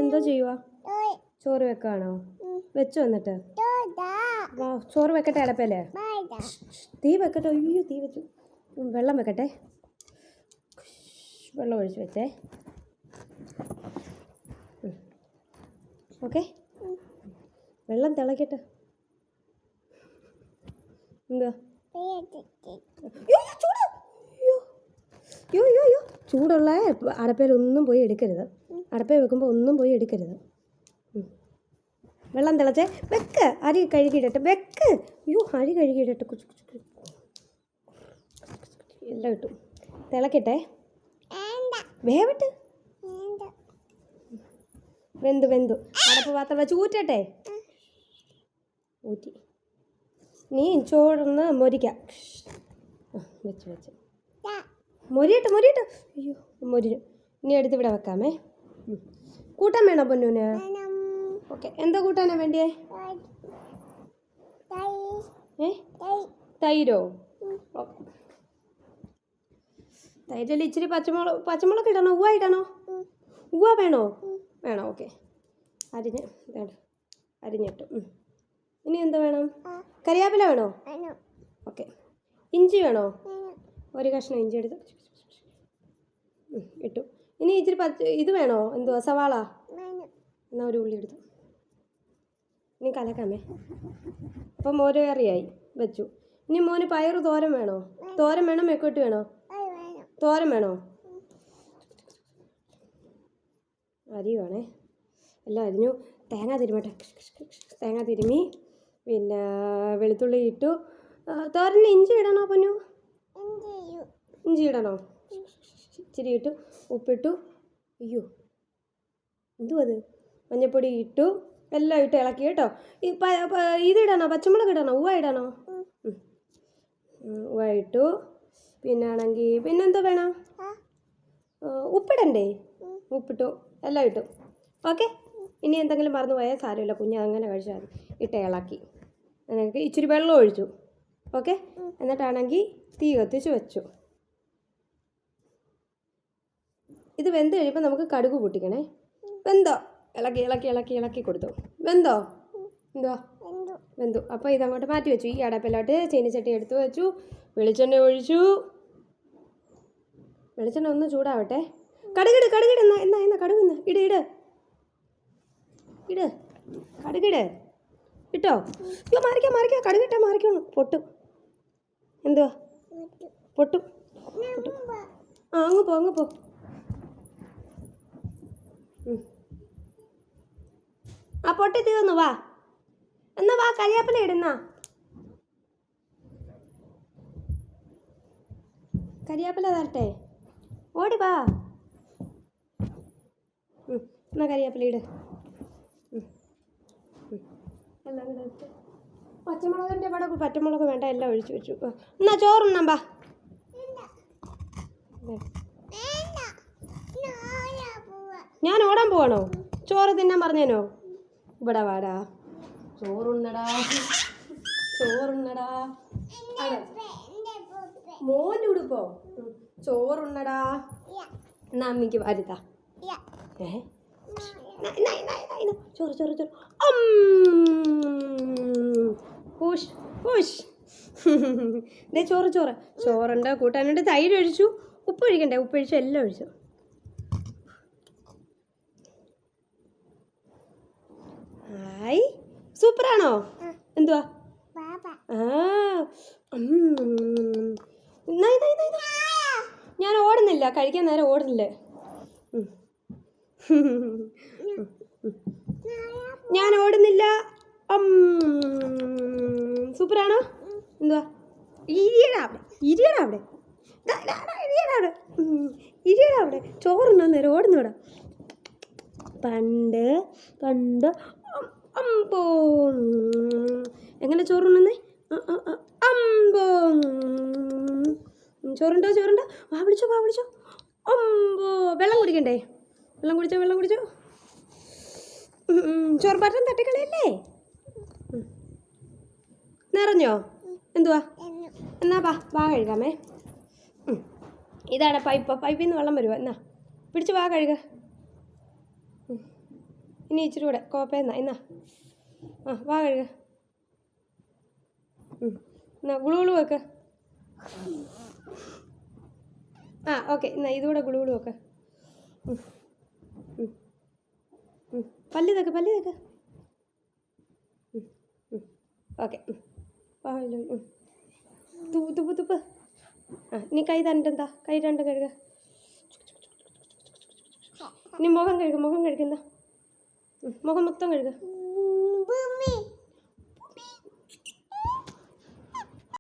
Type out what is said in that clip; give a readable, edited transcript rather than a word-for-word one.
എന്തോ ചെയ്യുക? ചോറ് വെക്കാണോ? വെച്ചോ എന്നിട്ട് ചോറ് വെക്കട്ടെ അടപ്പല്ലേ? തീ വെക്കട്ടെ. അയ്യോ തീ വെച്ചു. വെള്ളം വെക്കട്ടെ. വെള്ളം ഒഴിച്ച് വെച്ചേ. ഓക്കെ, വെള്ളം തിളക്കട്ടെ. എന്താ ചൂടുള്ള അടപ്പയിലൊന്നും പോയി എടുക്കരുത്. അടപ്പയിൽ വെക്കുമ്പോൾ ഒന്നും പോയി എടുക്കരുത്. വെള്ളം തിളച്ചേ വെക്ക്. അരി കഴുകിയിടട്ടെ. വെക്ക്. അരി കഴുകിയിടട്ടെ. എല്ലാം ഇട്ടു. തിളക്കട്ടെ. വേവട്ടെ. വെന്തു. അടപ്പ് പാത്രം വെച്ച് ഊറ്റട്ടെ. ഊറ്റി നീ ചോറൊന്ന് മൊരിക്കാം. വെച്ച് മൊരിയട്ടെ. അയ്യോ മൊരിഞ്ഞു. ഇനി എടുത്ത് ഇവിടെ വെക്കാമേ. കൂട്ടാൻ വേണോ പൊന്നൂന്? ഓക്കെ, എന്താ കൂട്ടാനാ വേണ്ടിയേ? തൈരോ? തൈരിൽ ഇച്ചിരി പച്ചമുളക് ഇടണോ? ഉവ്വ ഇടണോ? ഉവ്വ വേണോ? ഓക്കെ, അരിഞ്ഞിട്ടു. ഇനി എന്താ വേണം? കരിയാപ്പില വേണോ? ഓക്കെ. ഇഞ്ചി വേണോ? ഒരു കഷ്ണം ഇഞ്ചി എടുത്ത് ഇട്ടു. ഇനി ഇച്ചിരി ഇത് വേണോ? എന്തുവാ, സവാള? എന്നാൽ ഒരു ഉള്ളി എടുത്തു. ഇനി കലക്കാമേ. അപ്പം മോര് കറിയായി വെച്ചു. ഇനി മോന് പയറ് തോരൻ വേണോ? തോരൻ വേണോ? മെക്കോട്ട് വേണോ? തോരൻ വേണോ? അരി വേണേ. എല്ലാം അരിഞ്ഞു. തേങ്ങ തിരുമട്ടെ. തേങ്ങ തിരുമ്മി പിന്നെ വെളുത്തുള്ളി ഇട്ടു. തോരന് ഇഞ്ചി ഇടണോ പൊന്നു? ഇഞ്ചി ഇടണോ? ഇച്ചിരി ഇട്ടു. ഉപ്പിട്ടു. അയ്യോ എന്തുവത്? മഞ്ഞൾപ്പൊടി ഇട്ടു. എല്ലാം ഇട്ട് ഇളക്കി കേട്ടോ. ഇതിടണോ? പച്ചമുളക് ഇടണോ? ഉവ്വ ഇടണോ? ഉവ്വ ഇട്ടു. പിന്നെന്താ വേണം? ഉപ്പിടണ്ടേ? ഉപ്പിട്ടു. എല്ലാം ഇട്ടു. ഓക്കെ. ഇനി എന്തെങ്കിലും മറന്നു പോയാൽ സാരമില്ല, കുഞ്ഞ് അങ്ങനെ കഴിച്ചാൽ മതി. ഇട്ട് ഇളക്കി എനിക്ക് ഇച്ചിരി വെള്ളം ഒഴിച്ചു. ഓക്കെ, എന്നിട്ടാണെങ്കിൽ തീ കത്തിച്ച് വെച്ചു. ഇത് വെന്ത് കഴിയുമ്പോൾ നമുക്ക് കടുക് പൊട്ടിക്കണേ. വെന്തോ? ഇളക്കി കൊടുത്തു. വെന്തോ? വെന്തു. അപ്പോൾ ഇതങ്ങോട്ട് മാറ്റി വെച്ചു. ഈ അടപ്പിലോട്ട് ചീനിച്ചട്ടി എടുത്ത് വെച്ചു. വെളിച്ചെണ്ണ ഒഴിച്ചു. വെളിച്ചെണ്ണ ഒന്ന് ചൂടാവട്ടെ. കടുകിട്. എന്നാ കടുക് ഇട്. കടുകിട്. ഇട്ടോ? അയ്യോ മാറിക്കാം. കടുകിട്ടാൽ മാറിക്കണം. പൊട്ടും. എന്തുവാ? പൊട്ടും. അങ്ങ് പോ. പൊട്ടി തീർന്നു. വാ എന്നാ വാ, കരിയാപ്പില ഇടുന്ന. കരിയാപ്പില തരട്ടെ? ഓടി വാ. എന്നാ കരിയാപ്പില ഇട്. എല്ലാം കൂടെ ഇട്ട് പച്ചമുളകിൻ്റെ ഇവിടെ പച്ചമുളക് വേണ്ട, എല്ലാം ഒഴിച്ചു വെച്ചു. എന്നാ ചോറുണ്ണാം. വാ. ഞാൻ ഓടാൻ പോവാണോ? ചോറ് തിന്നാൻ പറഞ്ഞേനോ? ഇവിടെ വാടാ. ചോറുണ്ണടാ. മോൻ്റെ ഉടുപ്പോ? ചോറുണ്ണടാ. എന്നാ അമ്മിക്ക് വരുതാ. ചോറ്. ദേ ചോറുണ്ട്, കൂട്ടാനുണ്ട്, തൈര് ഒഴിച്ചു, ഉപ്പ് ഒഴിക്കണ്ടേ? ഉപ്പൊഴിച്ചു, എല്ലാം ഒഴിച്ചു. ഹായ്, സൂപ്പറാണോ? എന്തുവാ? ഞാൻ ഓടുന്നില്ല, കഴിക്കാൻ നേരം ഓടുന്നില്ലേ? ഞാൻ ഓടുന്നില്ല. സൂപ്പറാണോ? എന്തുവാ? ഇരിയടാ അവിടെ. ചോറുണ്ണാ നേരം ഓടുന്നോടാ. പണ്ട് അമ്പോ. എങ്ങനെ ചോറുണ്ണേ? അമ്പോ. ചോറുണ്ടോ? വാ വിളിച്ചോ. അമ്പോ. വെള്ളം കുടിക്കണ്ടേ? വെള്ളം കുടിച്ചോ. ചോറ് പാത്രം തട്ടിക്കളയല്ലേ? നിറഞ്ഞോ? എന്തുവാ? എന്നാ വാ കഴുകാമേ. ഇതാണ് പൈപ്പിൽ നിന്ന് വെള്ളം വരുക. എന്നാ പിടിച്ച് വാ കഴുക. ഇനി ഇച്ചിരി കൂടെ കോപ്പയെന്നാ എന്നാ ആ വാ കഴുക. എന്നാ ഗുളുഗുളു വെക്ക്. ആ ഓക്കെ എന്നാ ഇതുകൂടെ ഗുളുഗുളു വെക്ക്. പല്ല് തേക്ക്. ഓക്കെ തുപ്പ്. ആ ഇനി കൈ തണ്ടെന്താ കൈ രണ്ട് കഴുകുക. ഇനി മുഖം കഴുകുന്ന മുഖം മൊത്തം കഴുകുക.